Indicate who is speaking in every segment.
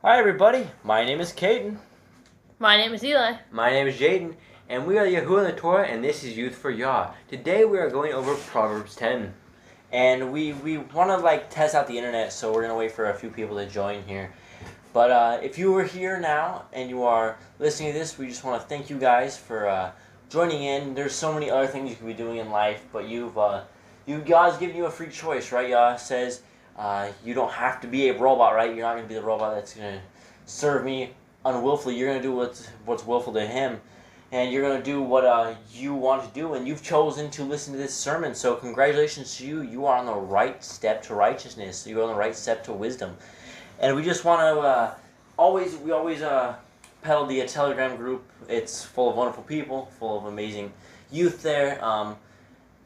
Speaker 1: Hi everybody, my name is Caden.
Speaker 2: My name is Eli.
Speaker 3: My name is Jaden, and we are Yahuwah in the Torah, and this is Youth for Yah. Today we are going over Proverbs 10.
Speaker 1: And we want to test out the internet, so we're going to wait for a few people to join here. But if you are here now and you are listening to this, we just want to thank you guys for joining in. There's so many other things you can be doing in life, but God's given you a free choice, right? Yah says you don't have to be a robot, right? You're not going to be the robot that's going to serve me unwillfully. You're going to do what's willful to Him, and you're going to do what you want to do, and you've chosen to listen to this sermon. So congratulations to you. You are on the right step to righteousness. You're on the right step to wisdom. And we just want to always peddle the Telegram group. It's full of wonderful people, full of amazing youth there.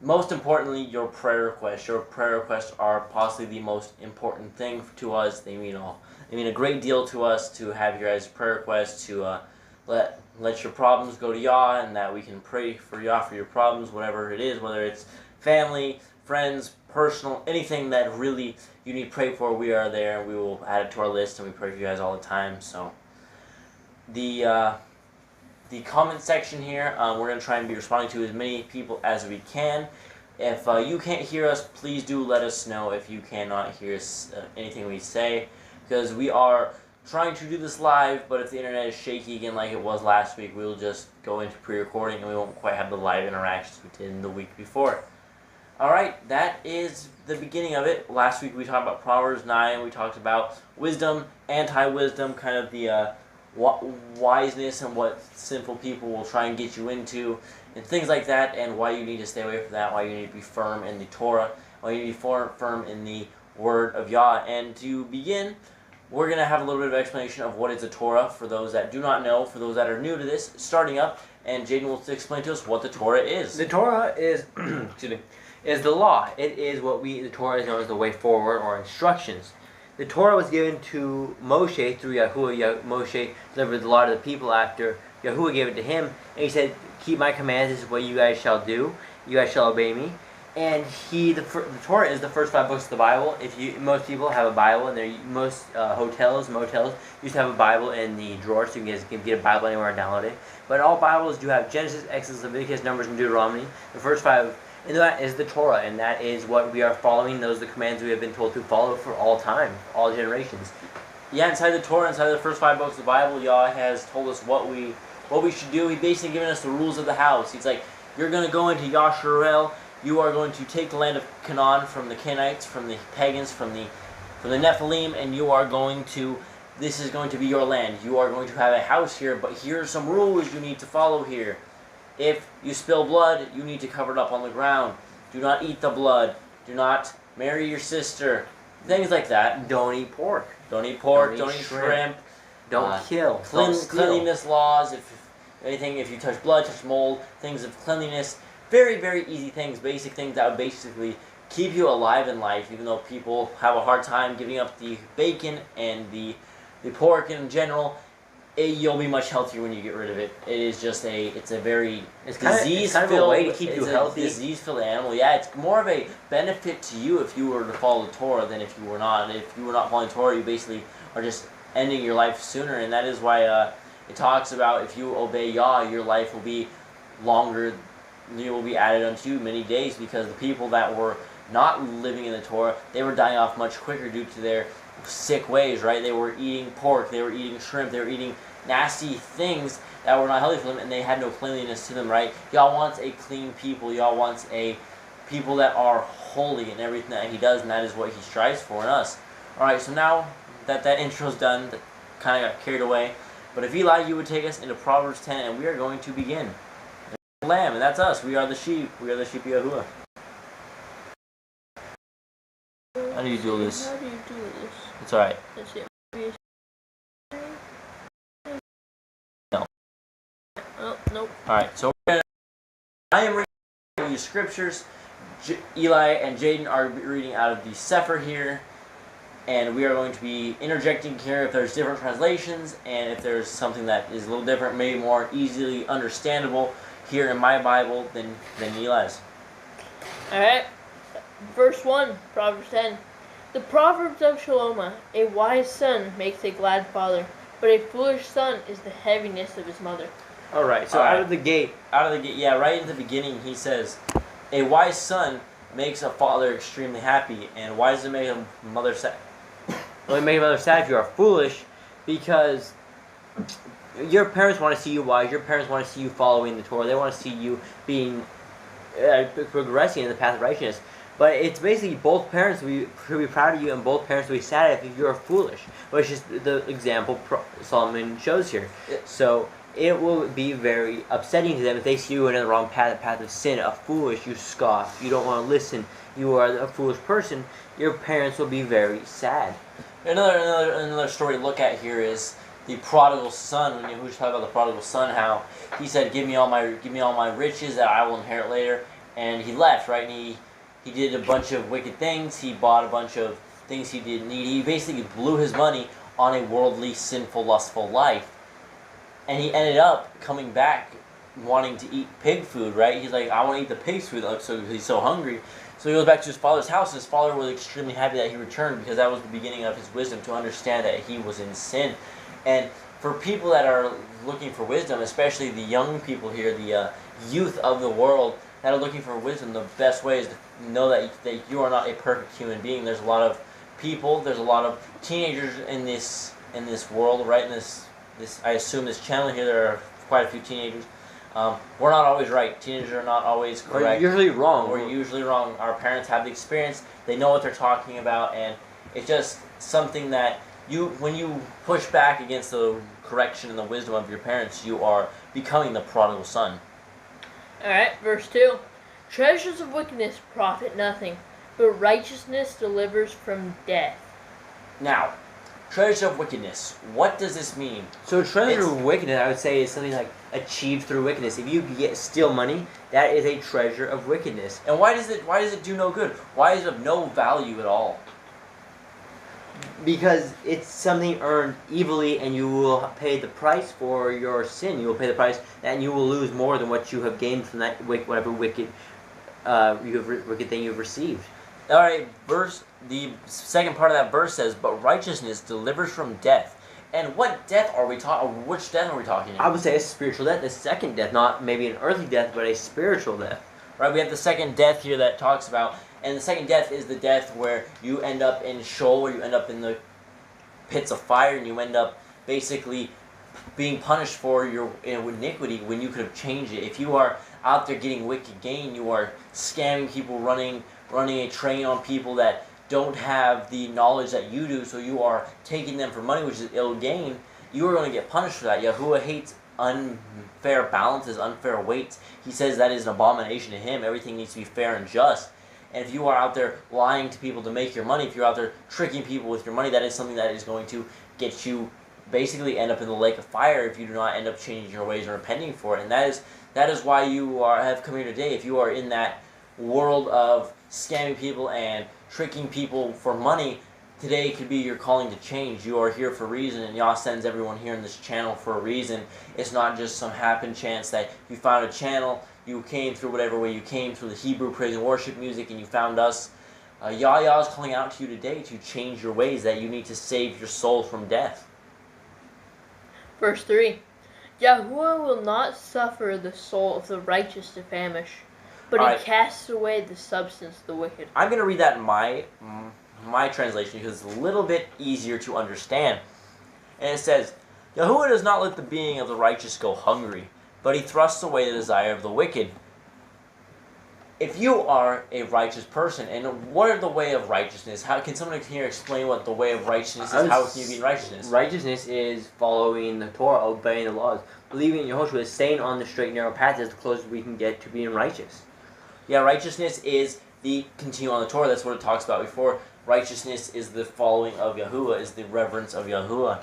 Speaker 1: Most importantly, your prayer requests. Your prayer requests are possibly the most important thing to us. They mean a great deal to us to have your guys' prayer requests, to let your problems go to Yah, and that we can pray for Yah for your problems, whatever it is, whether it's family, friends, personal, anything that really you need to pray for, we are there, and we will add it to our list, and we pray for you guys all the time. So the comment section here, we're going to try and be responding to as many people as we can. If you can't hear us, please do let us know if you cannot hear anything we say, because we are trying to do this live, but if the internet is shaky again like it was last week, we'll just go into pre-recording and we won't quite have the live interactions we did in the week before. Alright, that is the beginning of it. Last week we talked about Proverbs 9, we talked about wisdom, anti-wisdom, kind of the wiseness and what sinful people will try and get you into, and things like that, and why you need to stay away from that, why you need to be firm in the Torah, why you need to be firm in the Word of Yah. And to begin, we're going to have a little bit of explanation of what is a Torah for those that do not know, for those that are new to this, starting up, and Jaden will explain to us what the Torah is.
Speaker 3: The Torah is, is the law. It is the Torah is known as the way forward, or instructions. The Torah was given to Moshe through Yahuwah. Moshe delivered the law to the people after Yahuwah gave it to him, and he said, "Keep my commands. This is what you guys shall do. You guys shall obey me." And the Torah is the first 5 books of the Bible. Most people have a Bible, and most hotels, motels used to have a Bible in the drawer, so you guys can get a Bible anywhere and download it. But all Bibles do have Genesis, Exodus, Leviticus, Numbers, and Deuteronomy. The first 5, and that is the Torah, and that is what we are following. Those are the commands we have been told to follow for all time, all generations.
Speaker 1: Yeah, inside the Torah, inside the first 5 books of the Bible, Yah has told us what we should do. He's basically given us the rules of the house. He's like, you're going to go into Yasharel. You are going to take the land of Canaan from the Canaanites, from the pagans, from the Nephilim, and you are going to, this is going to be your land. You are going to have a house here, but here are some rules you need to follow here. If you spill blood, you need to cover it up on the ground. Do not eat the blood. Do not marry your sister. Things like that.
Speaker 3: Don't eat pork.
Speaker 1: Don't eat pork. Don't eat shrimp.
Speaker 3: Don't kill. Don't steal.
Speaker 1: Cleanliness laws. If you touch blood, touch mold, things of cleanliness. Very, very easy things, basic things that would basically keep you alive in life, even though people have a hard time giving up the bacon and the pork in general. You'll be much healthier when you get rid of it. It is just it's a disease-filled
Speaker 3: way to keep you healthy.
Speaker 1: Disease-filled animal. Yeah, it's more of a benefit to you if you were to follow the Torah than if you were not. If you were not following Torah, you basically are just ending your life sooner, and that is why it talks about if you obey Yah, your life will be longer. You will be added unto you many days, because the people that were not living in the Torah, they were dying off much quicker due to their sick ways, right? They were eating pork, they were eating shrimp, they were eating nasty things that were not healthy for them, and they had no cleanliness to them, right? Yah wants a clean people. Yah wants a people that are holy in everything that He does, and that is what He strives for in us. Alright, so now that intro's done, that kind of got carried away, but if Eli, you would take us into Proverbs 10, and we are going to begin. Lamb, and that's us. We are the sheep. We are the sheep of Yahuwah. How do you do this?
Speaker 2: How do you do this?
Speaker 1: It's alright.
Speaker 2: That's it.
Speaker 1: No.
Speaker 2: Oh, nope.
Speaker 1: Alright, so I am reading Yah Scriptures. Eli and Jaden are reading out of the Sefer here, and we are going to be interjecting here if there's different translations, and if there's something that is a little different, maybe more easily understandable here in my Bible than Eli's.
Speaker 2: Alright. Verse 1, Proverbs 10. The Proverbs of Shalomah, a wise son makes a glad father, but a foolish son is the heaviness of his mother.
Speaker 3: Alright, so
Speaker 1: Alright.
Speaker 3: out of the gate,
Speaker 1: Yeah, right in the beginning he says, a wise son makes a father extremely happy, and why does it make a mother sad?
Speaker 3: well, you make a mother sad if you are foolish, because your parents want to see you wise, your parents want to see you following the Torah, they want to see you being, progressing in the path of righteousness. But it's basically both parents should be proud of you, and both parents will be sad if you're foolish, which is the example Solomon shows here. So it will be very upsetting to them if they see you in the wrong path, the path of sin, a foolish, you scoff, you don't want to listen, you are a foolish person. Your parents will be very sad.
Speaker 1: Another story to look at here is the prodigal son. When Yahushua talked about the prodigal son, how he said, "Give me all my riches that I will inherit later," and he left. Right, and he did a bunch of wicked things. He bought a bunch of things he didn't need. He basically blew his money on a worldly, sinful, lustful life. And he ended up coming back wanting to eat pig food, right? He's like, I want to eat the pig's food, so he's so hungry. So he goes back to his father's house, and his father was extremely happy that he returned, because that was the beginning of his wisdom, to understand that he was in sin. And for people that are looking for wisdom, especially the young people here, the youth of the world that are looking for wisdom, the best way is to know that you are not a perfect human being. There's a lot of people, there's a lot of teenagers in this world, right? In this I assume this channel here, there are quite a few teenagers. We're not always right. Teenagers are not always correct.
Speaker 3: We're usually wrong.
Speaker 1: We're usually wrong. Our parents have the experience. They know what they're talking about, and it's just something that when you push back against the correction and the wisdom of your parents, you are becoming the prodigal son.
Speaker 2: Alright, verse 2. Treasures of wickedness profit nothing, but righteousness delivers from death.
Speaker 1: Now, treasure of wickedness. What does this mean?
Speaker 3: So treasure of wickedness, I would say, is something like achieved through wickedness. If you steal money, that is a treasure of wickedness.
Speaker 1: And why does it do no good? Why is it of no value at all?
Speaker 3: Because it's something earned evilly, and you will pay the price for your sin. You will pay the price, and you will lose more than what you have gained from that whatever wicked thing you've received.
Speaker 1: All right, the second part of that verse says, "But righteousness delivers from death." And what death are we talking? Which death are we talking about?
Speaker 3: I would say a spiritual death, the second death, not maybe an earthly death, but a spiritual death.
Speaker 1: Right, we have the second death here that talks about, and the second death is the death where you end up in Sheol, where you end up in the pits of fire, and you end up basically being punished for your iniquity when you could have changed it. If you are out there getting wicked gain, you are scamming people, running a train on people that don't have the knowledge that you do, so you are taking them for money, which is ill gain, you are going to get punished for that. Yahuwah hates unfair balances, unfair weights. He says that is an abomination to him. Everything needs to be fair and just. And if you are out there lying to people to make your money, if you're out there tricking people with your money, that is something that is going to get you basically end up in the lake of fire if you do not end up changing your ways and repenting for it. And that is why you have come here today. If you are in that world of scamming people and tricking people for money, today could be your calling to change. You are here for a reason, and Yah sends everyone here in this channel for a reason. It's not just some happen chance that you found a channel, you came through whatever way you came through the Hebrew praise and worship music, and you found us. Yah is calling out to you today to change your ways, that you need to save your soul from death.
Speaker 2: Verse 3. Yahuwah will not suffer the soul of the righteous to famish, but he casts away the substance of the wicked.
Speaker 1: I'm going to read that in my translation because it's a little bit easier to understand. And it says, Yahuwah does not let the being of the righteous go hungry, but he thrusts away the desire of the wicked. If you are a righteous person, and what are the way of righteousness? How can someone here explain what the way of righteousness is? How can you be in righteousness?
Speaker 3: Righteousness is following the Torah, obeying the laws. Believing in Yehoshua is staying on the straight and narrow path is the closest we can get to being righteous.
Speaker 1: Yeah, righteousness is the continue on the Torah. That's what it talks about before. Righteousness is the following of Yahuwah, is the reverence of Yahuwah.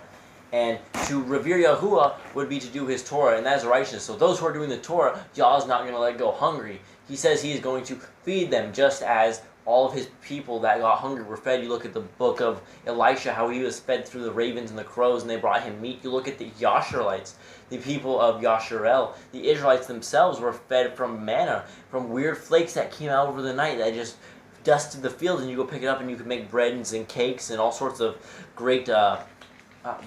Speaker 1: And to revere Yahuwah would be to do his Torah, and that is righteousness. So those who are doing the Torah, Yah is not going to let go hungry. He says he is going to feed them, just as all of his people that got hungry were fed. You look at the book of Elisha, how he was fed through the ravens and the crows, and they brought him meat. You look at the Yasharites, the people of Yasharel. The Israelites themselves were fed from manna, from weird flakes that came out over the night that just dusted the fields and you go pick it up and you can make breads and cakes and all sorts of great,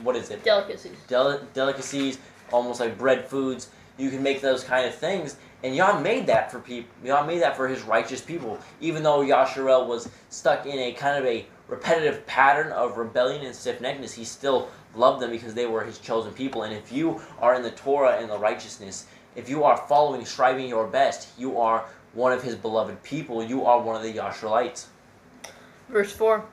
Speaker 1: what is it?
Speaker 2: Delicacies.
Speaker 1: Delicacies, almost like bread foods. You can make those kind of things. And Yah made that for people. Yah made that for his righteous people. Even though Yasharel was stuck in a kind of a repetitive pattern of rebellion and stiff-neckedness, he still loved them because they were his chosen people. And if you are in the Torah and the righteousness, if you are following, striving your best, you are one of his beloved people. You are one of the Yasharelites.
Speaker 2: Verse 4.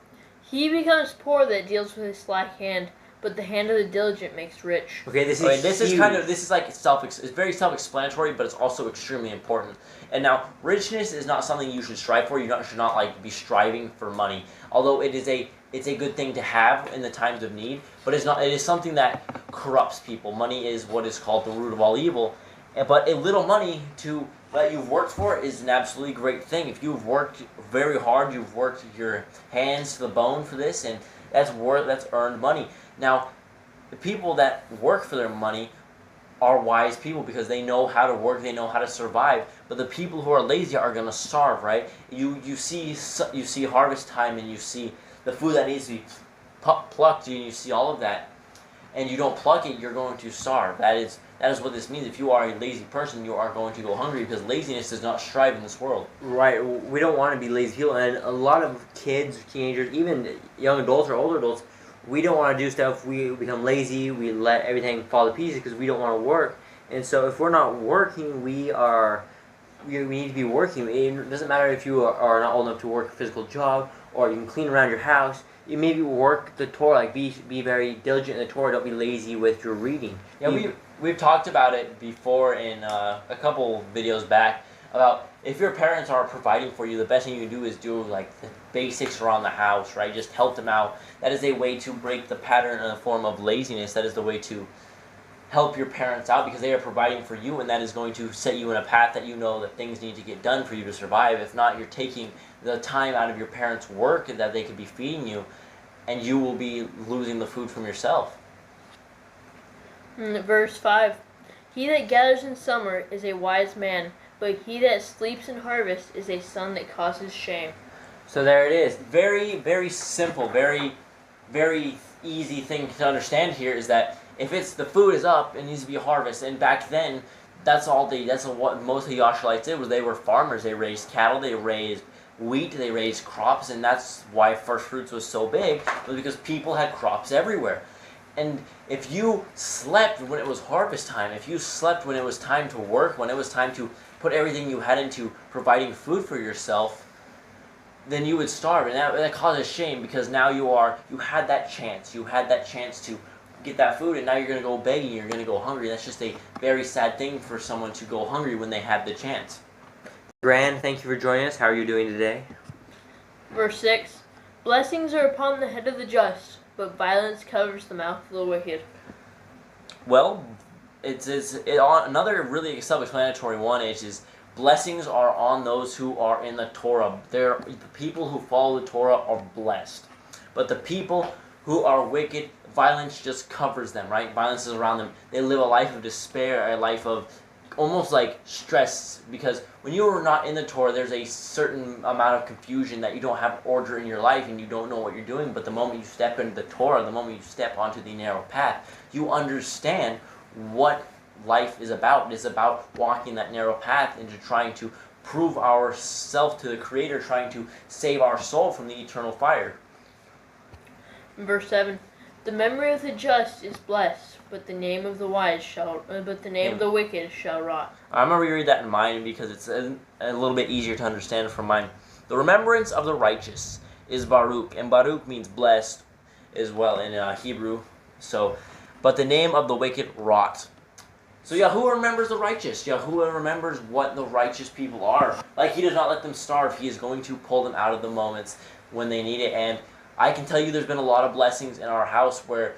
Speaker 2: He becomes poor that deals with his slack hand, but the hand of the diligent makes rich.
Speaker 1: Okay, this is like it's very self-explanatory, but it's also extremely important. And now, richness is not something you should strive for. You should not like be striving for money. Although it's a good thing to have in the times of need, but it is something that corrupts people. Money is what is called the root of all evil. But a little money that you've worked for is an absolutely great thing. If you've worked very hard, you've worked your hands to the bone for this, and that's earned money. Now, the people that work for their money are wise people because they know how to work, they know how to survive. But the people who are lazy are going to starve, right? You see harvest time and you see the food that needs to be plucked and you see all of that, and you don't pluck it, you're going to starve. That is what this means. If you are a lazy person, you are going to go hungry because laziness does not strive in this world.
Speaker 3: Right. We don't want to be lazy people, and a lot of kids, teenagers, even young adults or older adults, we don't want to do stuff. We become lazy. We let everything fall to pieces because we don't want to work. And so if we're not working, we need to be working. It doesn't matter if you are not old enough to work a physical job, or you can clean around your house. You maybe work the Torah, like be very diligent in the Torah. Don't be lazy with your reading.
Speaker 1: Yeah, we've talked about it before in a couple videos back about if your parents are providing for you, the best thing you can do is do like the basics around the house, right? Just help them out. That is a way to break the pattern in the form of laziness. That is the way to help your parents out because they are providing for you, and that is going to set you in a path that you know that things need to get done for you to survive. If not, you're taking the time out of your parents' work that they could be feeding you, and you will be losing the food from yourself.
Speaker 2: Verse 5. He that gathers in summer is a wise man, but he that sleeps in harvest is a son that causes shame.
Speaker 1: So there it is. Very, very simple, very, very easy thing to understand here is that if it's the food is up, it needs to be harvested. And back then, that's what most of the Yasharites did was they were farmers. They raised cattle, they raised wheat, they raised crops, and that's why first fruits was so big, was because people had crops everywhere. And if you slept when it was harvest time, if you slept when it was time to work, when it was time to put everything you had into providing food for yourself, then you would starve, and that causes shame because now you had that chance to get that food, and now you're going to go begging, you're going to go hungry. That's just a very sad thing for someone to go hungry when they have the chance.
Speaker 3: Grand, thank you for joining us. How are you doing today?
Speaker 2: Verse 6. Blessings are upon the head of the just, but violence covers the mouth of the wicked.
Speaker 1: Well, it's another really self-explanatory one is blessings are on those who are in the Torah. The people who follow the Torah are blessed. But the people who are wicked, violence just covers them, right? Violence is around them. They live a life of despair, a life of almost like stress, because when you are not in the Torah, there's a certain amount of confusion that you don't have order in your life and you don't know what you're doing. But the moment you step into the Torah, the moment you step onto the narrow path, you understand what life is about. It's about walking that narrow path into trying to prove ourselves to the Creator, trying to save our soul from the eternal fire.
Speaker 2: Verse 7. The memory of the just is blessed, but the name of the wicked shall rot.
Speaker 1: I'm going to reread that in mine because it's a little bit easier to understand from mine. The remembrance of the righteous is Baruch, and Baruch means blessed as well in Hebrew. So, but the name of the wicked rot. So Yahuwah remembers the righteous. Yahuwah remembers what the righteous people are. Like, he does not let them starve. He is going to pull them out of the moments when they need it. And I can tell you there's been a lot of blessings in our house where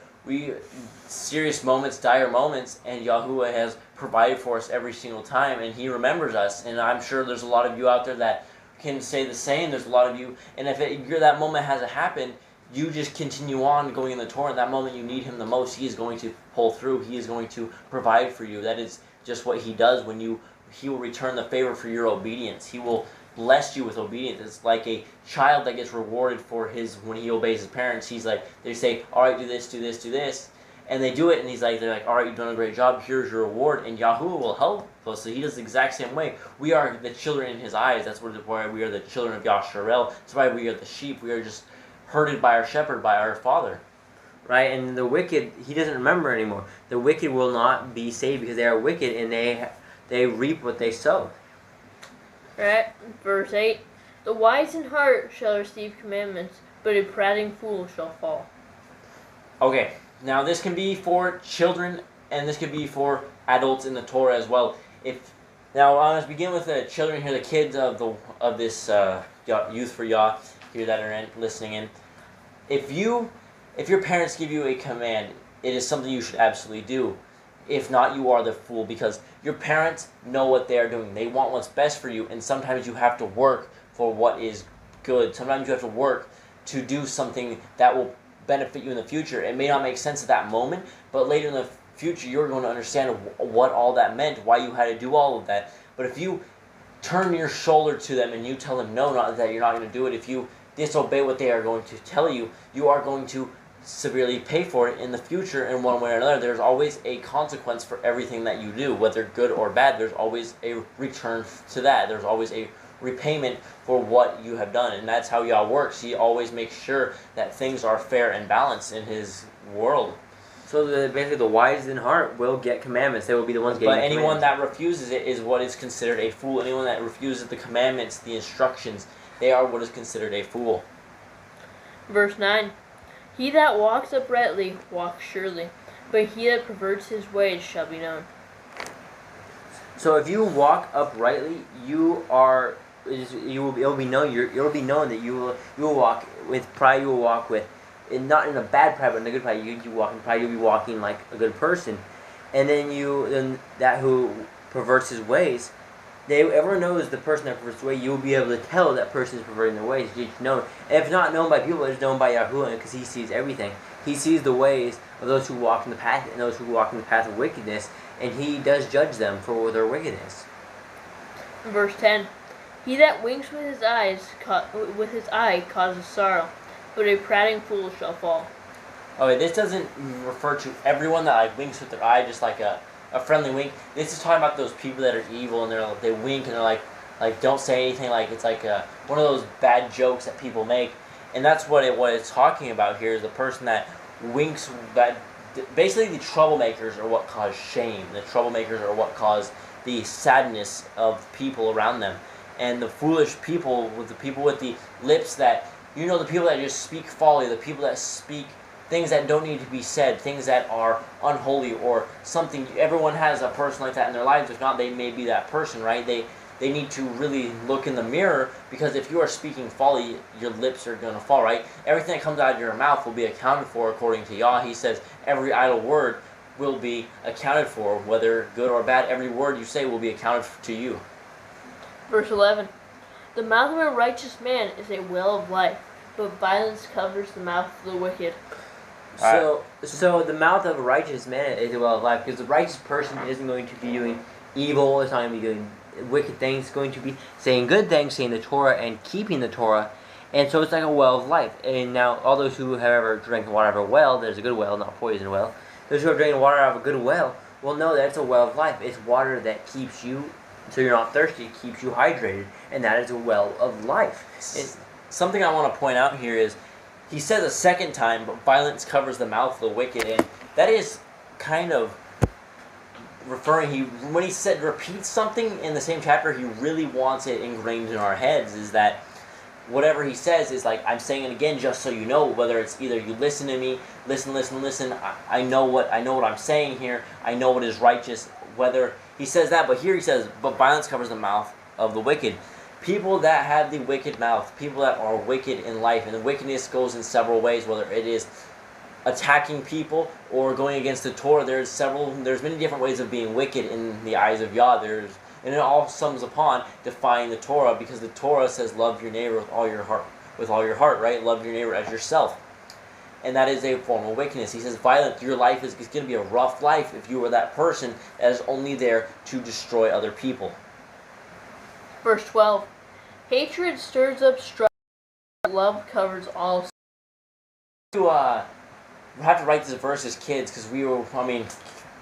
Speaker 1: serious moments, dire moments, and Yahuwah has provided for us every single time, and he remembers us. And I'm sure there's a lot of you out there that can say the same. There's a lot of you, and if that moment hasn't happened, you just continue on going in the Torah. And that moment you need him the most, he is going to pull through. He is going to provide for you. That is just what he does. He will return the favor for your obedience. He will blessed you with obedience. It's like a child that gets rewarded for when he obeys his parents. He's like, they say, all right, do this, do this, do this. And they do it, and they're like, all right, you've done a great job. Here's your reward, and Yahuwah will help us. So he does the exact same way. We are the children in his eyes. That's why we are the children of Yasharel. That's why we are the sheep. We are just herded by our shepherd, by our father.
Speaker 3: Right, and the wicked, he doesn't remember anymore. The wicked will not be saved because they are wicked, and they reap what they sow.
Speaker 2: Right, verse 8. The wise in heart shall receive commandments, but a prating fool shall fall.
Speaker 1: Okay. Now this can be for children, and this could be for adults in the Torah as well. Now let's begin with the children here, the kids of this Youth for Yah here that are listening in. If your parents give you a command, it is something you should absolutely do. If not, you are the fool, because your parents know what they are doing. They want what's best for you, and sometimes you have to work for what is good. Sometimes you have to work to do something that will benefit you in the future. It may not make sense at that moment, but later in the future you're going to understand what all that meant, why you had to do all of that. But if you turn your shoulder to them and you tell them no, not that you're not going to do it, if you disobey what they are going to tell you, you are going to severely pay for it in the future in one way or another. There's always a consequence for everything that you do, whether good or bad. There's always a return to that. There's always a repayment for what you have done, and that's how Yah works. He always makes sure that things are fair and balanced in his world.
Speaker 3: So basically the wise in heart will get commandments. They will be the ones getting commandments.
Speaker 1: But anyone that refuses it is what is considered a fool. Anyone that refuses the commandments, the instructions, they are what is considered a fool.
Speaker 2: Verse 9. He that walks uprightly walks surely, but he that perverts his ways shall be known.
Speaker 3: So if you walk uprightly, it will be known that you will walk with pride. You will walk with, and not in a bad pride, but in a good pride. You walk in pride. You'll be walking like a good person, and then that who perverts his ways, everyone knows the person that perverts his way. You will be able to tell that person is perverting their ways. It's known. And if it's not known by people, it's known by Yahuwah, because he sees everything. He sees the ways of those who walk in the path and those who walk in the path of wickedness, and he does judge them for their wickedness.
Speaker 2: Verse 10. He that winks with his eye causes sorrow, but a prating fool shall fall.
Speaker 1: Okay, this doesn't refer to everyone that winks with their eye, just like a friendly wink. This is talking about those people that are evil, and they wink and they're like don't say anything. Like it's like one of those bad jokes that people make, and that's what it's talking about here. Is the person that winks. That basically the troublemakers are what cause shame. The troublemakers are what cause the sadness of people around them. And the foolish people, with the people with the lips that, the people that just speak folly, the people that speak things that don't need to be said, things that are unholy or something. Everyone has a person like that in their lives. If not, they may be that person, right? They need to really look in the mirror, because if you are speaking folly, your lips are going to fall, right? Everything that comes out of your mouth will be accounted for according to Yah. He says every idle word will be accounted for, whether good or bad. Every word you say will be accounted to you.
Speaker 2: Verse 11. The mouth of a righteous man is a well of life, but violence covers the mouth of the wicked.
Speaker 3: So the mouth of a righteous man is a well of life, because the righteous person isn't going to be doing evil, it's not going to be doing wicked things, it's going to be saying good things, saying the Torah and keeping the Torah, and so it's like a well of life. And now, all those who have ever drank water out of a well, there's a good well, not a poison well, those who have drank water out of a good well will know that it's a well of life. It's water that keeps you, so you're not thirsty, it keeps you hydrated, and that is a well of life.
Speaker 1: Something I want to point out here is, he says a second time, but violence covers the mouth of the wicked, and that is kind of referring, when he said repeats something in the same chapter, he really wants it ingrained in our heads, is that whatever he says is like, I'm saying it again just so you know, whether it's either you listen to me, listen, I know what I'm saying here, I know what is righteous, whether he says that, but here he says, but violence covers the mouth of the wicked. People that have the wicked mouth, people that are wicked in life, and the wickedness goes in several ways, whether it is attacking people or going against the Torah. There's many different ways of being wicked in the eyes of Yah. And it all sums upon defying the Torah, because the Torah says love your neighbor with all your heart, right? Love your neighbor as yourself. And that is a form of wickedness. He says violent, your life is going to be a rough life if you are that person that is only there to destroy other people.
Speaker 2: Verse 12. Hatred stirs up strife, love covers all.
Speaker 1: We have to write this verse as kids because we were,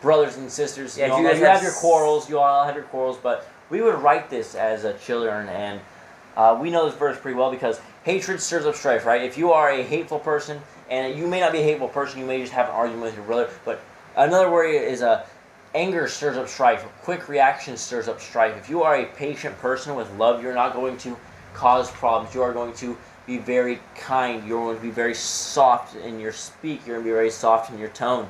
Speaker 1: brothers and sisters.
Speaker 3: Yeah,
Speaker 1: you have your quarrels, you all have your quarrels, but we would write this as children, and we know this verse pretty well because hatred stirs up strife, right? If you are a hateful person, and you may not be a hateful person, you may just have an argument with your brother, but another word is anger stirs up strife. Quick reaction stirs up strife. If you are a patient person with love, you're not going to cause problems. You are going to be very kind. You're going to be very soft in your speak. You're going to be very soft in your tone.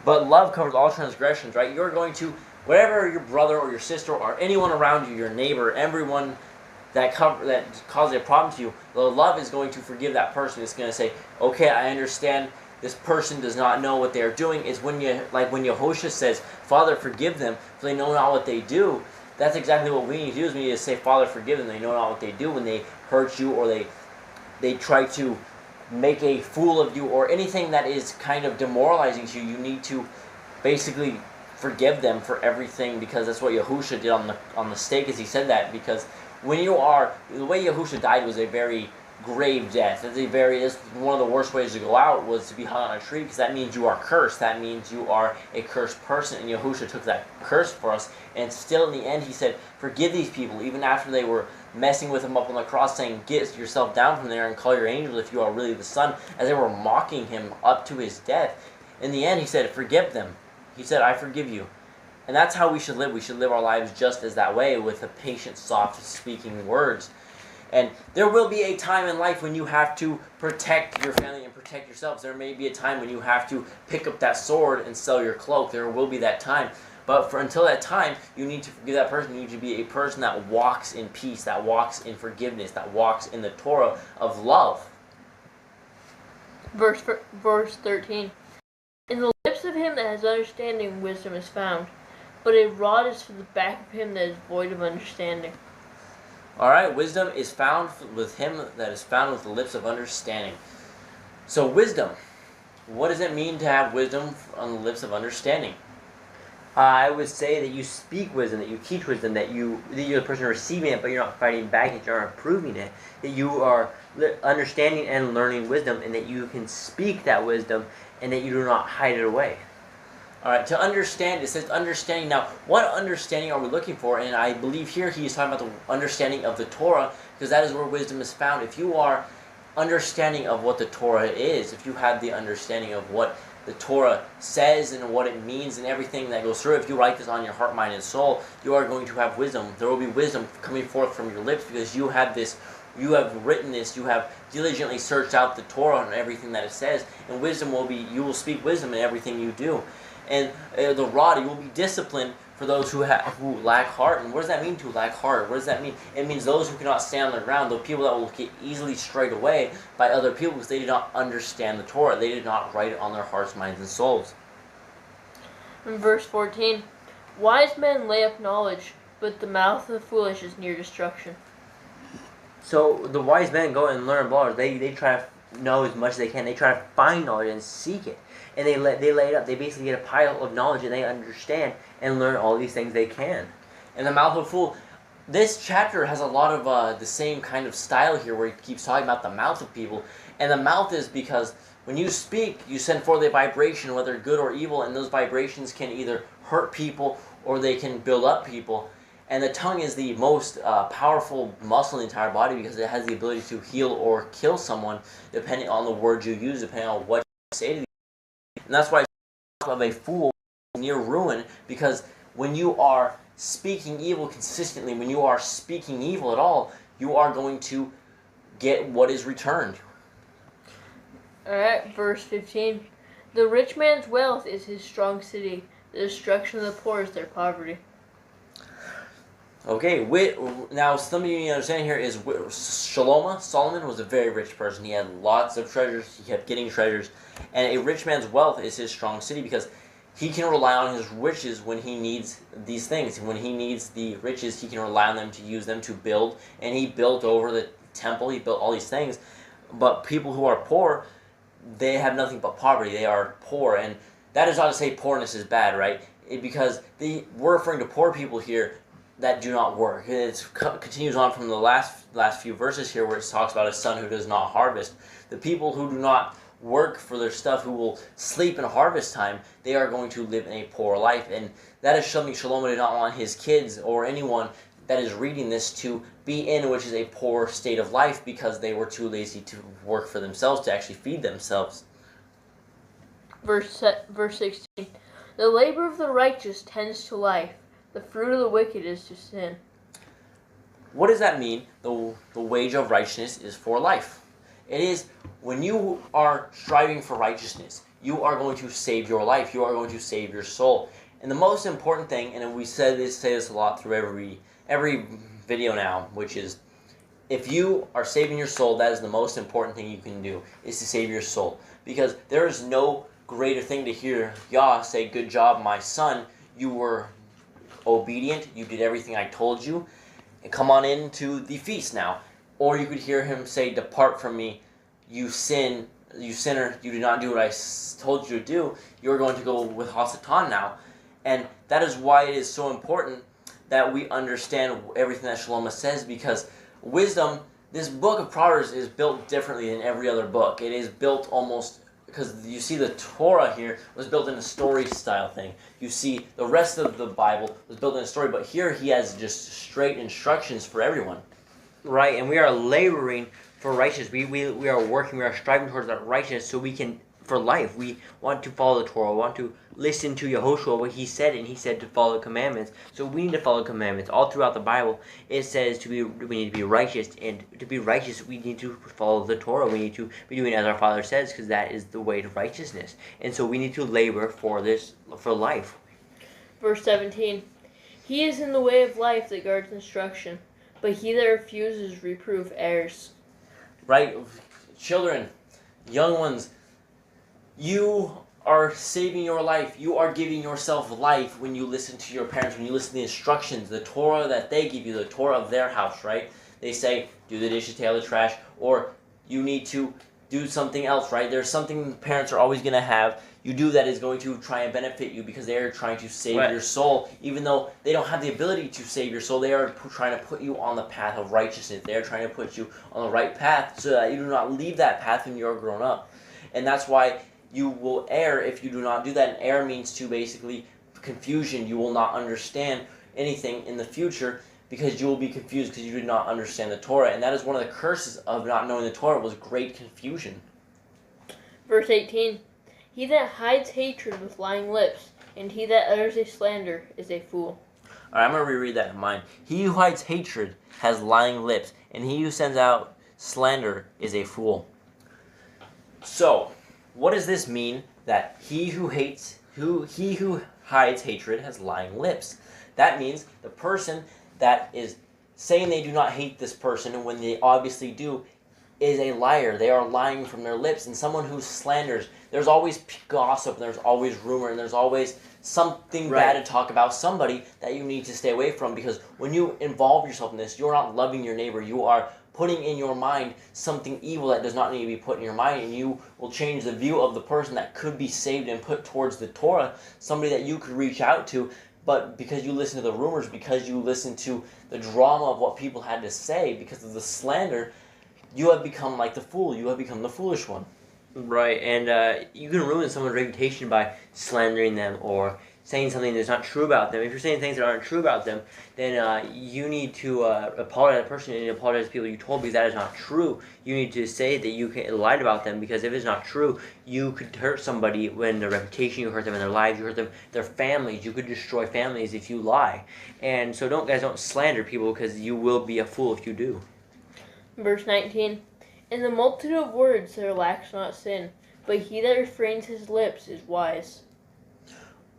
Speaker 1: But love covers all transgressions, right? You're going to, whatever your brother or your sister or anyone around you, your neighbor, everyone that causes a problem to you, the love is going to forgive that person. It's going to say, okay, I understand this person does not know what they are doing. It's when when Yehoshua says, Father, forgive them, for they know not what they do. That's exactly what we need to do, is we need to say, Father, forgive them. They know not what they do when they hurt you or they try to make a fool of you or anything that is kind of demoralizing to you. You need to basically forgive them for everything, because that's what Yahushua did on the stake, as he said that, because when you are, the way Yahushua died was a very grave death. It's one of the worst ways to go out was to be hung on a tree, because that means you are cursed. That means you are a cursed person, and Yahushua took that curse for us, and still in the end he said, forgive these people, even after they were messing with him up on the cross, saying, get yourself down from there and call your angels if you are really the Son, as they were mocking him up to his death. In the end he said, forgive them. He said, I forgive you. And that's how we should live. We should live our lives just as that way, with a patient, soft speaking words. And there will be a time in life when you have to protect your family and protect yourselves. There may be a time when you have to pick up that sword and sell your cloak. There will be that time. But until that time, you need to forgive that person. You need to be a person that walks in peace, that walks in forgiveness, that walks in the Torah of love.
Speaker 2: Verse 13. In the lips of him that has understanding, wisdom is found, but a rod is for the back of him that is void of understanding.
Speaker 1: Alright, wisdom is found with him that is found with the lips of understanding. So wisdom, what does it mean to have wisdom on the lips of understanding?
Speaker 3: I would say that you speak wisdom, that you teach wisdom, that you're the person receiving it, but you're not fighting back it, you're approving it. That you are understanding and learning wisdom, and that you can speak that wisdom, and that you do not hide it away.
Speaker 1: Alright, to understand, it says understanding. Now, what understanding are we looking for? And I believe here he is talking about the understanding of the Torah, because that is where wisdom is found. If you are understanding of what the Torah is, if you have the understanding of what the Torah says and what it means and everything that goes through, if you write this on your heart, mind, and soul, you are going to have wisdom. There will be wisdom coming forth from your lips, because you have this, you have written this, you have diligently searched out the Torah and everything that it says, and wisdom will be, you will speak wisdom in everything you do. And the rod, you will be disciplined for those who lack heart. And what does that mean, to lack heart? What does that mean? It means those who cannot stand on the ground, the people that will get easily strayed away by other people because they did not understand the Torah. They did not write it on their hearts, minds, and souls.
Speaker 2: In verse 14, wise men lay up knowledge, but the mouth of the foolish is near destruction.
Speaker 3: So the wise men go and learn knowledge. They try to know as much as they can. They try to find knowledge and seek it. And they lay it up. They basically get a pile of knowledge, and they understand and learn all these things they can.
Speaker 1: And the mouth of a fool. This chapter has a lot of the same kind of style here, where he keeps talking about the mouth of people. And the mouth is because when you speak, you send forth a vibration, whether good or evil, and those vibrations can either hurt people or they can build up people. And the tongue is the most powerful muscle in the entire body, because it has the ability to heal or kill someone depending on the words you use, depending on what you say to them. And that's why of a fool near ruin, because when you are speaking evil consistently, when you are speaking evil at all, you are going to get what is returned.
Speaker 2: Alright, verse 15. The rich man's wealth is his strong city. The destruction of the poor is their poverty.
Speaker 1: Okay, now something you need to understand here is Solomon was a very rich person. He had lots of treasures. He kept getting treasures. And a rich man's wealth is his strong city, because he can rely on his riches when he needs these things. When he needs the riches, he can rely on them to use them to build. And he built over the temple. He built all these things. But people who are poor, they have nothing but poverty. They are poor. And that is not to say poorness is bad, right? Because we're referring to poor people here. that do not work. It continues on from the last few verses here, where it talks about a son who does not harvest. The people who do not work for their stuff, who will sleep in harvest time, they are going to live in a poor life. And that is something Shlomo did not want his kids or anyone that is reading this to be in, which is a poor state of life, because they were too lazy to work for themselves, to actually feed themselves.
Speaker 2: Verse 16. The labor of the righteous tends to life. The fruit of the wicked is to sin.
Speaker 1: What does that mean? The wage of righteousness is for life. It is when you are striving for righteousness, you are going to save your life. You are going to save your soul. And the most important thing, and we say this a lot through every video now, which is, if you are saving your soul, that is the most important thing you can do, is to save your soul. Because there is no greater thing to hear Yah say, "Good job, my son. You were obedient. You did everything I told you. And come on into the feast now." Or you could hear him say, "Depart from me, you sinner. You did not do what I told you to do. You're going to go with Hasatan now." And that is why it is so important that we understand everything that Shlomo says, because wisdom, this book of Proverbs is built differently than every other book. It is built almost, because you see the Torah here was built in a story style thing. You see the rest of the Bible was built in a story, but here he has just straight instructions for everyone.
Speaker 3: Right, and we are laboring for righteousness. We are working, we are striving towards that righteousness so we can, for life, we want to follow the Torah, we want to listen to Yehoshua, what he said, and he said to follow the commandments. So we need to follow commandments. All throughout the Bible, it says we need to be righteous, and to be righteous, we need to follow the Torah. We need to be doing as our Father says, because that is the way to righteousness. And so we need to labor for this, for life.
Speaker 2: Verse 17. He is in the way of life that guards instruction, but he that refuses reproof errs.
Speaker 1: Right? Children, young ones, you are saving your life. You are giving yourself life when you listen to your parents, when you listen to the instructions, the Torah that they give you, the Torah of their house, right? They say, do the dishes, take out the trash, or you need to do something else, right? There's something parents are always going to have. You do that is going to try and benefit you, because they are trying to save your soul. Even though they don't have the ability to save your soul, they are trying to put you on the path of righteousness. They are trying to put you on the right path so that you do not leave that path when you are grown up. And that's why you will err if you do not do that. And error means to basically confusion. You will not understand anything in the future because you will be confused because you did not understand the Torah. And that is one of the curses of not knowing the Torah, was great confusion.
Speaker 2: Verse 18. He that hides hatred with lying lips, and he that utters a slander is a fool.
Speaker 1: Alright, I'm going to reread that in mind. He who hides hatred has lying lips, and he who sends out slander is a fool. So, what does this mean, that he who hides hatred has lying lips? That means the person that is saying they do not hate this person when they obviously do is a liar. They are lying from their lips. And someone who slanders, there's always gossip, and there's always rumor, and there's always something bad to talk about somebody that you need to stay away from, because when you involve yourself in this, you're not loving your neighbor. You are putting in your mind something evil that does not need to be put in your mind, and you will change the view of the person that could be saved and put towards the Torah, somebody that you could reach out to. But because you listen to the rumors, because you listen to the drama of what people had to say, because of the slander, you have become like the fool. You have become the foolish one.
Speaker 3: Right, and you can ruin someone's reputation by slandering them or saying something that's not true about them. If you're saying things that aren't true about them, then you need to apologize to the person and apologize to people you told, because that is not true. You need to say that you lied about them, because if it's not true, you could hurt somebody when their reputation, you hurt them in their lives, you hurt them, their families. You could destroy families if you lie. And so don't slander people, because you will be a fool if you do.
Speaker 2: Verse 19. In the multitude of words there lacks not sin, but he that refrains his lips is wise.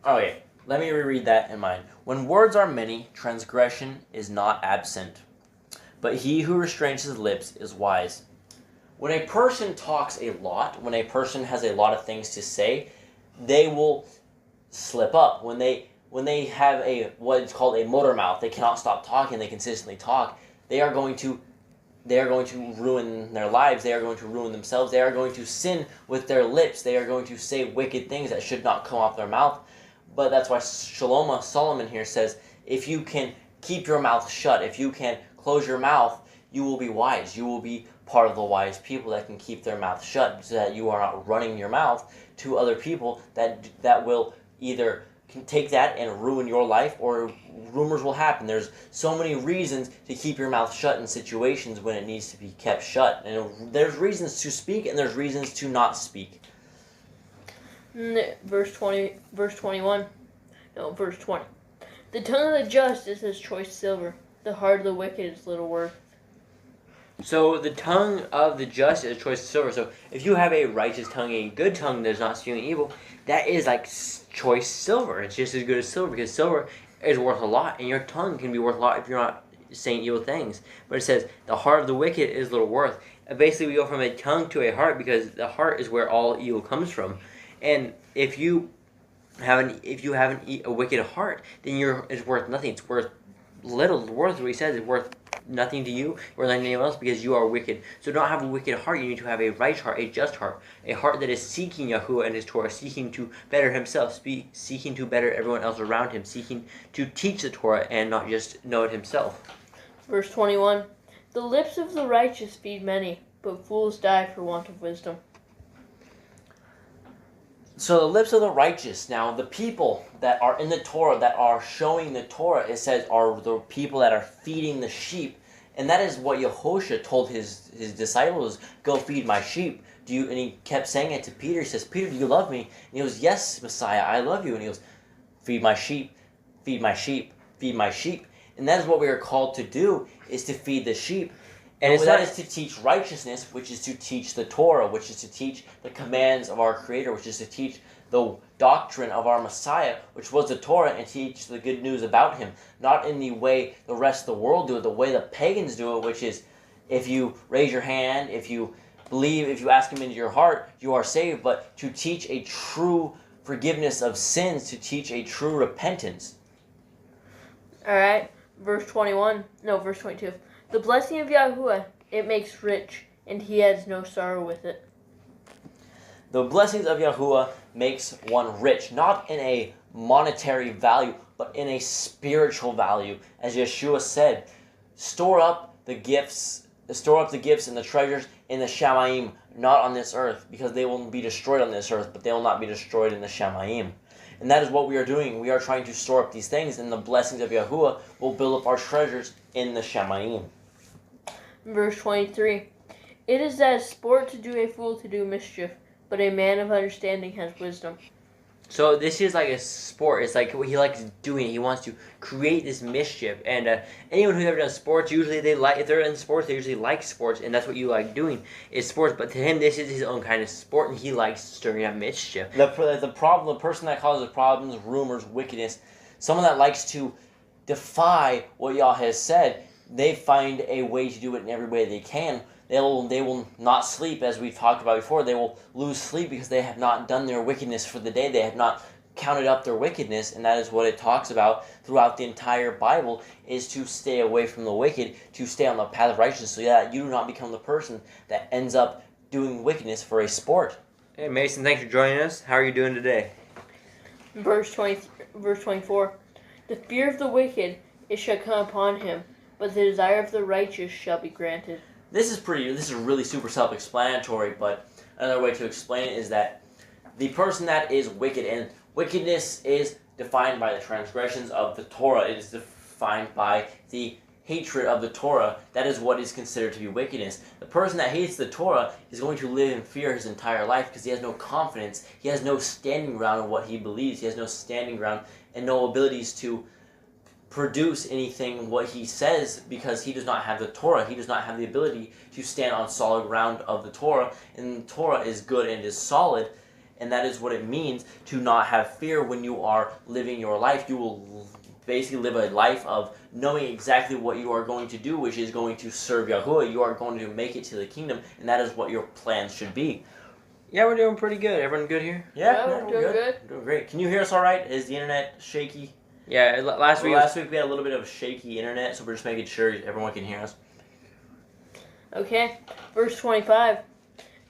Speaker 1: Okay, let me reread that in mind. When words are many, transgression is not absent, but he who restrains his lips is wise. When a person talks a lot, when a person has a lot of things to say, they will slip up. When they have what is called a motor mouth, they cannot stop talking, they consistently talk, they are going to ruin their lives. They are going to ruin themselves. They are going to sin with their lips. They are going to say wicked things that should not come off their mouth. But that's why Solomon here says, if you can keep your mouth shut. If you can close your mouth, you will be wise. You will be part of the wise people that can keep their mouth shut, so that you are not running your mouth to other people that will either can take that and ruin your life, or rumors will happen. There's so many reasons to keep your mouth shut in situations when it needs to be kept shut. And there's reasons to speak and there's reasons to not speak.
Speaker 2: Verse 21. No, verse 20. The tongue of the just is as choice silver. The heart of the wicked is little worth.
Speaker 3: So the tongue of the just is choice silver. So if you have a righteous tongue, a good tongue that is not spewing evil, that is like choice silver. It's just as good as silver, because silver is worth a lot, and your tongue can be worth a lot if you're not saying evil things. But it says the heart of the wicked is little worth. And basically, we go from a tongue to a heart, because the heart is where all evil comes from. And if you have a wicked heart, then it's worth nothing. It's worth little. Worth, what he says, is worth nothing to you or anything else, because you are wicked. So don't have a wicked heart. You need to have a right heart, a just heart, a heart that is seeking Yahuwah and his Torah, seeking to better himself, seeking to better everyone else around him, seeking to teach the Torah and not just know it himself.
Speaker 2: Verse 21. The lips of the righteous feed many, but fools die for want of wisdom.
Speaker 1: So the lips of the righteous, now the people that are in the Torah, that are showing the Torah, it says, are the people that are feeding the sheep. And that is what Yehoshua told his disciples, go feed my sheep. And he kept saying it to Peter. He says, Peter, do you love me? And he goes, yes, Messiah, I love you. And he goes, feed my sheep, feed my sheep, feed my sheep. And that is what we are called to do, is to feed the sheep. And that is to teach righteousness, which is to teach the Torah, which is to teach the commands of our Creator, which is to teach the doctrine of our Messiah, which was the Torah, and teach the good news about him. Not in the way the rest of the world do it, the way the pagans do it, which is if you raise your hand, if you believe, if you ask him into your heart, you are saved. But to teach a true forgiveness of sins, to teach a true repentance.
Speaker 2: Alright, verse 22. The blessing of Yahuwah, it makes rich, and he has no sorrow with it.
Speaker 1: The blessings of Yahuwah makes one rich, not in a monetary value, but in a spiritual value. As Yeshua said, store up the gifts and the treasures in the Shamayim, not on this earth, because they will be destroyed on this earth, but they will not be destroyed in the Shamayim. And that is what we are doing. We are trying to store up these things, and the blessings of Yahuwah will build up our treasures in the Shamayim.
Speaker 2: Verse 23. It is as sport to do a fool to do mischief, but a man of understanding has wisdom.
Speaker 3: So this is like a sport. It's like what he likes doing. He wants to create this mischief. And anyone who's ever done sports, usually if they're in sports, they usually like sports, and that's what you like doing, is sports. But to him, this is his own kind of sport, and he likes stirring up mischief.
Speaker 1: The person that causes problems, rumors, wickedness, someone that likes to defy what Yah has said, they find a way to do it in every way they can. They will not sleep, as we've talked about before. They will lose sleep because they have not done their wickedness for the day. They have not counted up their wickedness, and that is what it talks about throughout the entire Bible, is to stay away from the wicked, to stay on the path of righteousness, so that you do not become the person that ends up doing wickedness for a sport.
Speaker 3: Hey Mason, thanks for joining us. How are you doing today?
Speaker 2: Verse 24. The fear of the wicked, it shall come upon him, but the desire of the righteous shall be granted.
Speaker 1: This is really super self-explanatory, but another way to explain it is that the person that is wicked, and wickedness is defined by the transgressions of the Torah. It is defined by the hatred of the Torah. That is what is considered to be wickedness. The person that hates the Torah is going to live in fear his entire life, because he has no confidence. He has no standing ground in what he believes. He has no standing ground and no abilities to produce anything what he says, because he does not have the Torah. He does not have the ability to stand on solid ground of the Torah. And the Torah is good and is solid, and that is what it means to not have fear when you are living your life. You will basically live a life of knowing exactly what you are going to do, which is going to serve Yahuwah. You are going to make it to the kingdom, and that is what your plans should be.
Speaker 3: Yeah, we're doing pretty good. Everyone good here?
Speaker 2: Yeah, we're doing good.
Speaker 1: Doing great. Can you hear us all right? Is the internet shaky?
Speaker 3: Yeah, last week
Speaker 1: we had a little bit of shaky internet, so we're just making sure everyone can hear us.
Speaker 2: Okay, verse 25.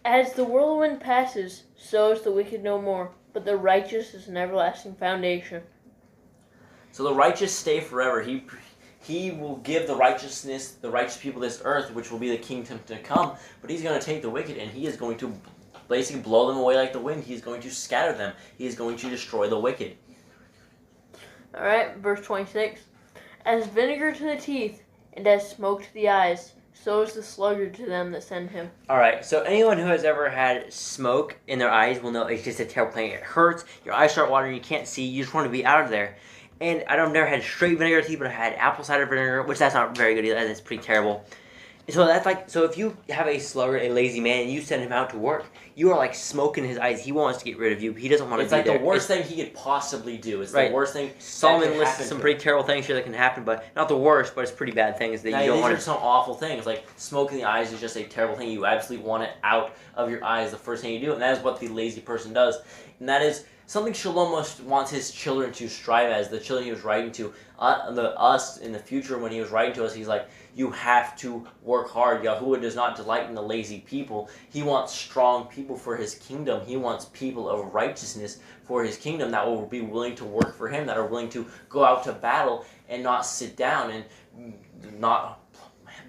Speaker 2: As the whirlwind passes, so is the wicked no more, but the righteous is an everlasting foundation.
Speaker 1: So the righteous stay forever. He will give the righteous people this earth, which will be the kingdom to come. But he's going to take the wicked, and he is going to basically blow them away like the wind. He is going to scatter them. He is going to destroy the wicked.
Speaker 2: All right, verse 26. As vinegar to the teeth, and as smoke to the eyes, so is the sluggard to them that send him.
Speaker 3: All right, so anyone who has ever had smoke in their eyes will know it's just a terrible thing. It hurts. Your eyes start watering. You can't see. You just want to be out of there. And I've never had straight vinegar teeth, but I had apple cider vinegar, which that's not very good either. That's pretty terrible. So that's like, so if you have a sluggard, a lazy man, and you send him out to work, you are like smoking his eyes. He wants to get rid of you. He doesn't want to be there.
Speaker 1: It's like the worst thing he could possibly do. It's
Speaker 3: right.
Speaker 1: the worst thing.
Speaker 3: Solomon lists some pretty terrible things here that can happen, but not the worst, but it's pretty bad things that you don't want to.
Speaker 1: These are some awful things. Like smoke in the eyes is just a terrible thing. You absolutely want it out of your eyes the first thing you do, and that is what the lazy person does. And that is something Shalom wants his children to strive as. The children he was writing to, us in the future when he was writing to us, he's like, you have to work hard. Yahuwah does not delight in the lazy people. He wants strong people for his kingdom. He wants people of righteousness for his kingdom that will be willing to work for him, that are willing to go out to battle and not sit down and not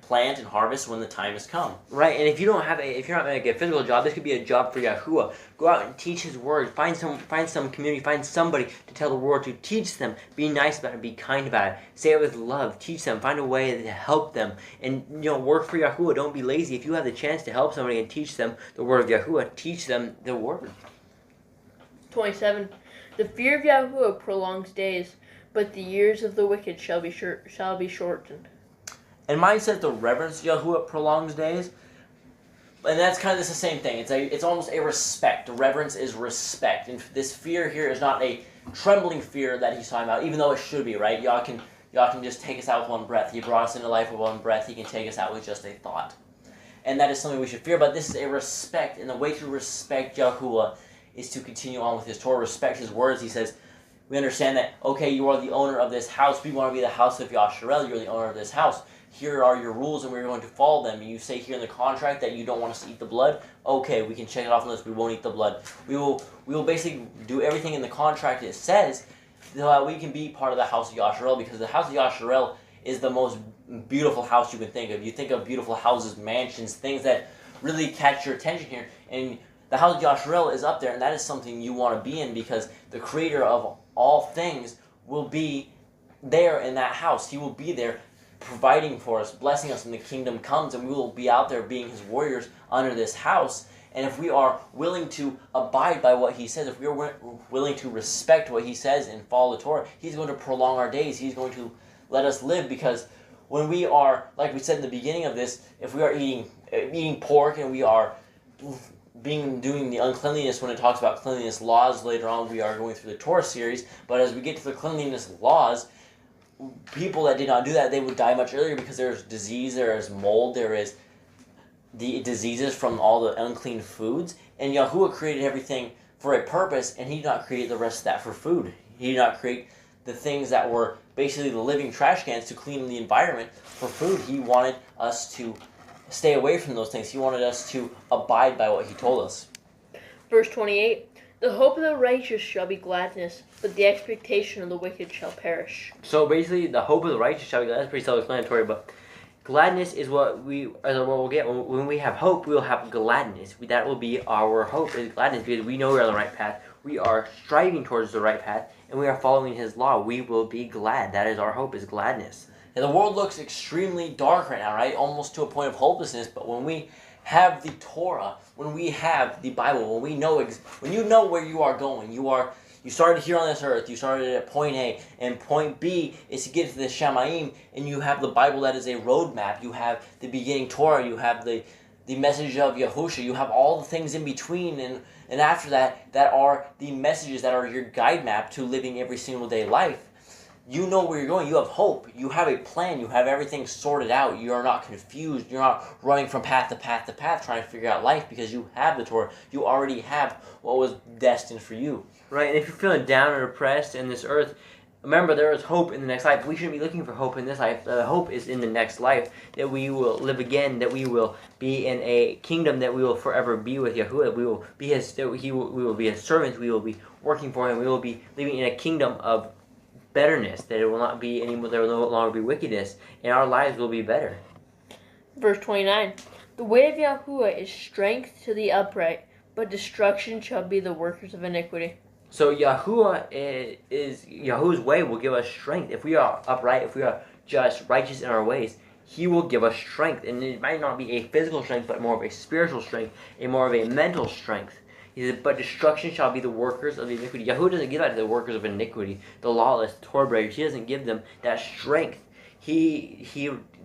Speaker 1: plant and harvest when the time has come.
Speaker 3: Right, and if you're not going to get a physical job, this could be a job for Yahuwah. Go out and teach his word. Find some community. Find somebody to tell the word to. Teach them. Be nice about it. Be kind about it. Say it with love. Teach them. Find a way to help them. And work for Yahuwah. Don't be lazy. If you have the chance to help somebody and teach them the word of Yahuwah, teach them the word.
Speaker 2: 27. The fear of Yahuwah prolongs days, but the years of the wicked shall be shortened.
Speaker 1: And mine says the reverence of Yahuwah prolongs days. And that's kind of the same thing. It's almost a respect. Reverence is respect. And this fear here is not a trembling fear that he's talking about, even though it should be, right? Yah can just take us out with one breath. He brought us into life with one breath. He can take us out with just a thought. And that is something we should fear. But this is a respect. And the way to respect Yahuwah is to continue on with his Torah. Respect his words. He says, we understand that, okay, you are the owner of this house. We want to be the house of Yasharel. You're the owner of this house. Here are your rules, and we're going to follow them. And you say here in the contract that you don't want us to eat the blood. Okay, we can check it off on the list. We won't eat the blood. We will basically do everything in the contract it says so that we can be part of the house of Yasharel, because the house of Yasharel is the most beautiful house you can think of. You think of beautiful houses, mansions, things that really catch your attention here. And the house of Yasharel is up there, and that is something you want to be in, because the creator of all things will be there in that house. He will be there providing for us, blessing us when the kingdom comes, and we will be out there being his warriors under this house. And if we are willing to abide by what he says, if we are willing to respect what he says and follow the Torah, he's going to prolong our days. He's going to let us live, because when we are, like we said in the beginning of this, if we are eating pork and we are doing the uncleanliness, when it talks about cleanliness laws later on, we are going through the Torah series, but as we get to the cleanliness laws, people that did not do that, they would die much earlier, because there's disease, there is mold, there is the diseases from all the unclean foods. And Yahuwah created everything for a purpose, and he did not create the rest of that for food. He did not create the things that were basically the living trash cans to clean the environment for food. He wanted us to stay away from those things. He wanted us to abide by what he told us.
Speaker 2: Verse 28. The hope of the righteous shall be gladness, but the expectation of the wicked shall perish.
Speaker 3: So basically, the hope of the righteous shall be gladness. That's pretty self-explanatory, but gladness is what we'll get. When we have hope, we will have gladness. That will be our hope, is gladness, because we know we're on the right path. We are striving towards the right path, and we are following his law. We will be glad. That is our hope, is gladness.
Speaker 1: And the world looks extremely dark right now, right? Almost to a point of hopelessness, but when we have the Torah, when we have the Bible, when you know where you are going, you started here on this earth, you started at point A, and point B is to get to the Shamayim, and you have the Bible that is a roadmap. You have the beginning Torah, you have the message of Yahusha, you have all the things in between, and after that are the messages that are your guide map to living every single day life. You know where you're going. You have hope. You have a plan. You have everything sorted out. You are not confused. You're not running from path to path to path trying to figure out life, because you have the Torah. You already have what was destined for you.
Speaker 3: Right, and if you're feeling down or depressed in this earth, remember there is hope in the next life. We shouldn't be looking for hope in this life. The hope is in the next life, that we will live again, that we will be in a kingdom, that we will forever be with Yahuwah. We will be we will be his servants. We will be working for him. We will be living in a kingdom of betterness, that it will not be anymore, there will no longer be wickedness, and our lives will be better.
Speaker 2: Verse 29. The way of Yahuwah is strength to the upright, but destruction shall be the workers of iniquity.
Speaker 3: So Yahuwah's way will give us strength. If we are upright, if we are just, righteous in our ways, He will give us strength. And it might not be a physical strength, but more of a spiritual strength, more of a mental strength. He said, but destruction shall be the workers of iniquity. Yahuwah doesn't give that to the workers of iniquity, the lawless, the Torah breakers. He doesn't give them that strength.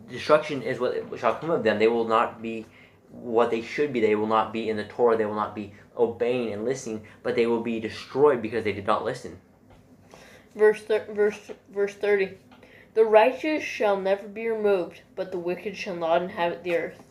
Speaker 3: Destruction is what shall come of them. They will not be what they should be. They will not be in the Torah. They will not be obeying and listening, but they will be destroyed because they did not listen.
Speaker 2: Verse 30. The righteous shall never be removed, but the wicked shall not inhabit the earth.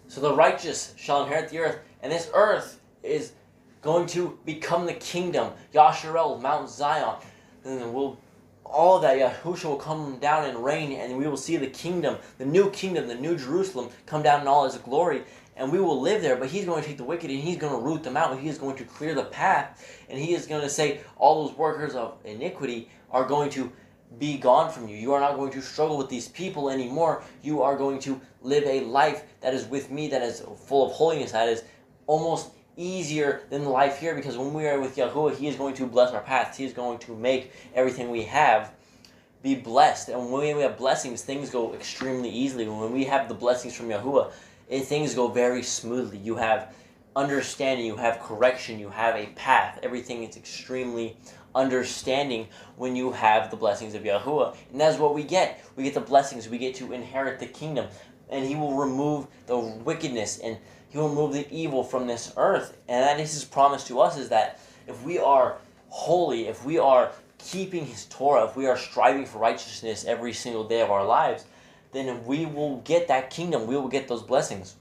Speaker 1: So the righteous shall inherit the earth, and this earth is going to become the kingdom, Yasharel, Mount Zion, and all that Yahushua will come down and reign, and we will see the kingdom, the new Jerusalem, come down in all its glory, and we will live there. But He's going to take the wicked and He's going to root them out. He is going to clear the path, and He is going to say all those workers of iniquity are going to be gone from you. You are not going to struggle with these people anymore. You are going to live a life that is with me, that is full of holiness, that is almost easier than the life here, because when we are with Yahuwah, He is going to bless our paths. He is going to make everything we have be blessed. And when we have blessings, things go extremely easily. When we have the blessings from Yahuwah, things go very smoothly. You have understanding, you have correction, you have a path. Everything is extremely understanding when you have the blessings of Yahuwah. And that's what we get. We get the blessings. We get to inherit the kingdom. And He will remove the wickedness, and He will remove the evil from this earth. And that is His promise to us, is that if we are holy, if we are keeping His Torah, if we are striving for righteousness every single day of our lives, then we will get that kingdom. We will get those blessings.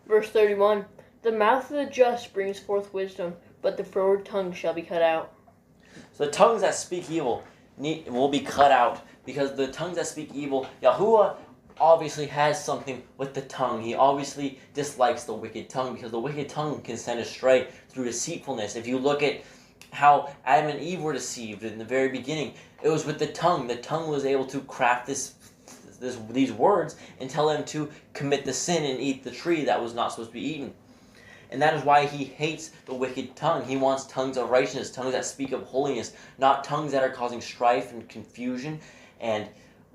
Speaker 2: Verse 31. The mouth of the just brings forth wisdom, but the froward tongue shall be cut out.
Speaker 1: So the tongues that speak evil will be cut out, because the tongues that speak evil, Yahuwah obviously has something with the tongue. He obviously dislikes the wicked tongue, because the wicked tongue can send astray through deceitfulness. If you look at how Adam and Eve were deceived in the very beginning, it was with the tongue. The tongue was able to craft these words and tell them to commit the sin and eat the tree that was not supposed to be eaten. And that is why He hates the wicked tongue. He wants tongues of righteousness, tongues that speak of holiness, not tongues that are causing strife and confusion and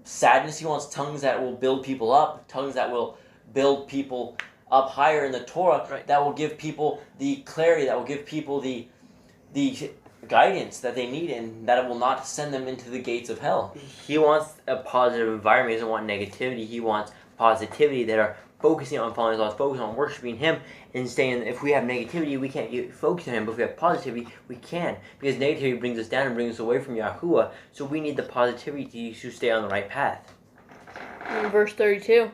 Speaker 1: sadness. He wants tongues that will build people up, tongues that will build people up higher in the Torah,
Speaker 3: right,
Speaker 1: that will give people the clarity, that will give people the guidance that they need, and that it will not send them into the gates of hell.
Speaker 3: He wants a positive environment. He doesn't want negativity. He wants positivity, that are focusing on following His laws, focusing on worshiping Him, and saying if we have negativity, we can't focus on Him, but if we have positivity, we can. Because negativity brings us down and brings us away from Yahuwah, so we need the positivity to stay on the right path.
Speaker 2: In verse 32.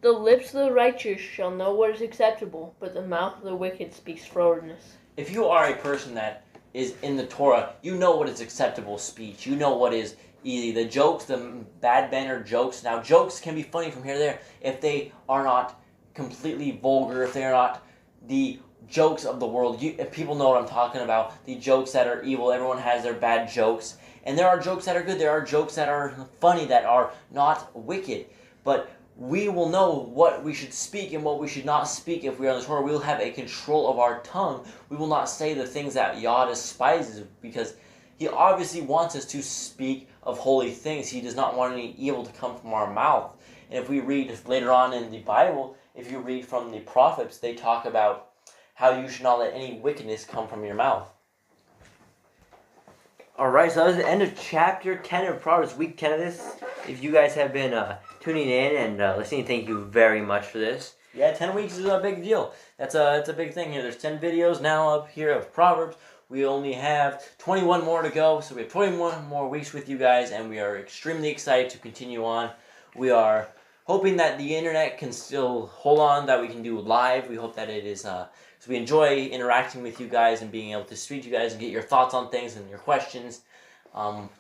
Speaker 2: The lips of the righteous shall know what is acceptable, but the mouth of the wicked speaks frowardness.
Speaker 1: If you are a person that is in the Torah, you know what is acceptable speech. You know what is easy. The jokes, the bad banner jokes. Now, jokes can be funny from here to there if they are not completely vulgar, if they are not the jokes of the world. If people know what I'm talking about, the jokes that are evil. Everyone has their bad jokes. And there are jokes that are good. There are jokes that are funny, that are not wicked. But we will know what we should speak and what we should not speak if we are in the Torah. We will have a control of our tongue. We will not say the things that Yah despises, because He obviously wants us to speak of holy things. He does not want any evil to come from our mouth. And if we read later on in the Bible, if you read from the prophets, they talk about how you should not let any wickedness come from your mouth.
Speaker 3: Alright, so that was the end of chapter 10 of Proverbs, week 10 of this. If you guys have been tuning in and listening, thank you very much for this.
Speaker 1: Yeah, 10 weeks is a big deal. That's a big thing here. There's 10 videos now up here of Proverbs. We only have 21 more to go, so we have 21 more weeks with you guys, and we are extremely excited to continue on. We are hoping that the internet can still hold on, that we can do live. We hope that it is, so we enjoy interacting with you guys and being able to speak to you guys and get your thoughts on things and your questions.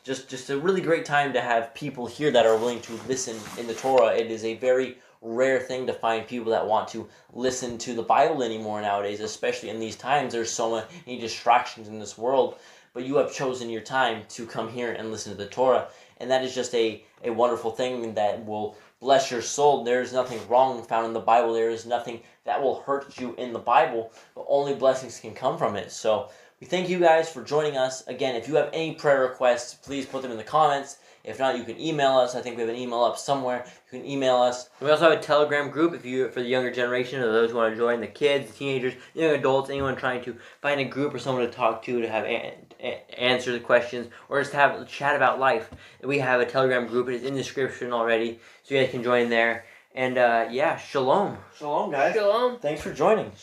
Speaker 1: Just a really great time to have people here that are willing to listen in the Torah. It is a very rare thing to find people that want to listen to the Bible anymore nowadays, especially in these times. There's so many distractions in this world, but you have chosen your time to come here and listen to the Torah. And that is just a wonderful thing that will bless your soul. There is nothing wrong found in the Bible. There is nothing that will hurt you in the Bible, but only blessings can come from it. So we thank you guys for joining us. Again, if you have any prayer requests, please put them in the comments. If not, you can email us. I think we have an email up somewhere. You can email us.
Speaker 3: We also have a Telegram group for the younger generation, or those who want to join, the kids, the teenagers, young adults, anyone trying to find a group or someone to talk to have answer the questions, or just have a chat about life. We have a Telegram group. It is in the description already, so you guys can join there. And yeah, shalom.
Speaker 1: Shalom, guys.
Speaker 2: Shalom.
Speaker 1: Thanks for joining.